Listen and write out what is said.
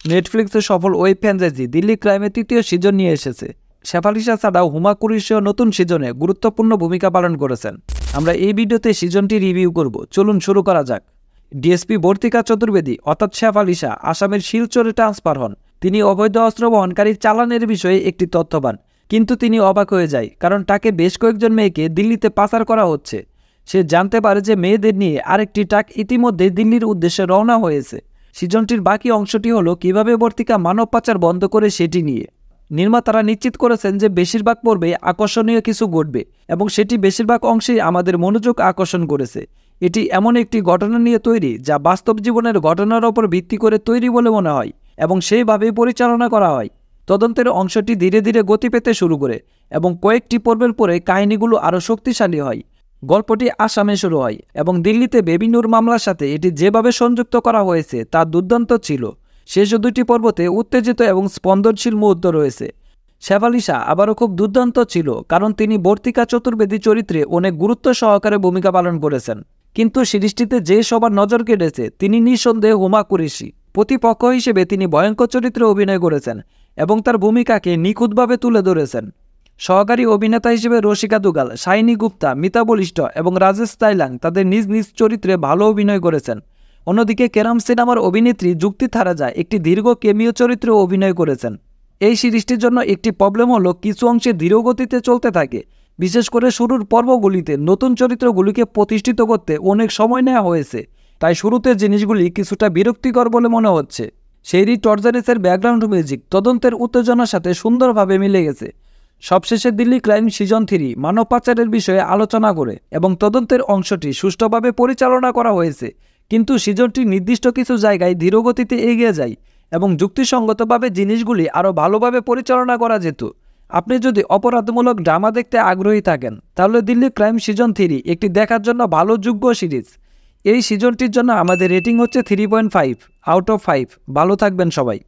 নেটফ্লিক্সের সফল web franchise Delhi ক্রাইমের ৩য় season নিয়ে এসেছে। শেফালিসা ছাড়াও হুমা কুরেশিও নতুন সিজনে গুরুত্বপূর্ণ ভূমিকা পালন করেছেন। আমরা এই ভিডিওতে সিজনটি রিভিউ করব। চলুন শুরু করা যাক। ডিএসপি বর্তিকা চতুর্বেদী অর্থাৎ শেফালিসা আসামের শিলচরে ট্রান্সফার হন। তিনি অবৈধ অস্ত্র বহনকারী চালানের বিষয়ে একটি তথ্য পান, কিন্তু তিনি অবাক হয়ে যায়, কারণ তাকে বেশ কয়েকজন মেয়েকে দিল্লিতে পাচার করা হচ্ছে। সে জানতে পারে যে মেয়েদের নিয়ে আরেকটি ট্রাক ইতিমধ্যে দিল্লির উদ্দেশ্যে রওনা হয়েছে। সিজনটির বাকি অংশটি হলো কিভাবে বর্তিকা মানব পাচার বন্ধ করে সেটি নিয়ে। নির্মাতারা নিশ্চিত করেছেন যে বেশিরভাগ পর্বে আকর্ষণীয় কিছু ঘটবে এবং সেটি বেশিরভাগ অংশেই আমাদের মনোযোগ আকর্ষণ করেছে। এটি এমন একটি ঘটনা নিয়ে তৈরি যা বাস্তব জীবনের ঘটনার ওপর ভিত্তি করে তৈরি বলে মনে হয় এবং সেইভাবেই পরিচালনা করা হয়। তদন্তের অংশটি ধীরে ধীরে গতি পেতে শুরু করে এবং কয়েকটি পর্বের পরে কাহিনীগুলো আরও শক্তিশালী হয়। গল্পটি আসামে শুরু হয় এবং দিল্লিতে বেবিনুর মামলার সাথে এটি যেভাবে সংযুক্ত করা হয়েছে তা দুর্দান্ত ছিল। শেষ দুটি পর্বতে উত্তেজিত এবং স্পন্দনশীল মুহূর্ত রয়েছে। শেফালিসা আবারও খুব দুর্দান্ত ছিল, কারণ তিনি বর্তিকা চতুর্বেদী চরিত্রে অনেক গুরুত্ব সহকারে ভূমিকা পালন করেছেন। কিন্তু সিরিজটিতে যে সবার নজর কেড়েছে তিনি নিঃসন্দেহে হুমা কুরেশি। প্রতিপক্ষ হিসেবে তিনি ভয়ঙ্কর চরিত্রে অভিনয় করেছেন এবং তার ভূমিকাকে নিখুঁতভাবে তুলে ধরেছেন। সহকারী অভিনেতা হিসেবে রসিকা দুগাল, শাইনি গুপ্তা, মিতা বলিষ্ঠ এবং রাজেশ তাইলাং তাদের নিজ নিজ চরিত্রে ভালো অভিনয় করেছেন। অন্যদিকে কেরাম সিনেমার অভিনেত্রী যুক্তি থারাজা একটি দীর্ঘ কেমিও চরিত্রে অভিনয় করেছেন। এই সিরিজটির জন্য একটি প্রবলেম হলো কিছু অংশে ধীরগতিতে চলতে থাকে, বিশেষ করে শুরুর পর্বগুলিতে নতুন চরিত্রগুলিকে প্রতিষ্ঠিত করতে অনেক সময় নেওয়া হয়েছে, তাই শুরুতে জিনিসগুলি কিছুটা বিরক্তিকর বলে মনে হচ্ছে। শেরি টর্জারিসের ব্যাকগ্রাউন্ড মিউজিক তদন্তের উত্তেজনার সাথে সুন্দরভাবে মিলে গেছে। সবশেষে দিল্লি ক্রাইম সিজন 3 মানব পাচারের বিষয়ে আলোচনা করে এবং তদন্তের অংশটি সুষ্ঠুভাবে পরিচালনা করা হয়েছে, কিন্তু সিজনটি নির্দিষ্ট কিছু জায়গায় ধীরগতিতে এগিয়ে যায় এবং যুক্তিসঙ্গতভাবে জিনিসগুলি আরও ভালোভাবে পরিচালনা করা যেত। আপনি যদি অপরাধমূলক ড্রামা দেখতে আগ্রহী থাকেন তাহলে দিল্লি ক্রাইম সিজন 3 একটি দেখার জন্য ভালো যোগ্য সিরিজ। এই সিজনটির জন্য আমাদের রেটিং হচ্ছে 3.5 আউট অফ 5। ভালো থাকবেন সবাই।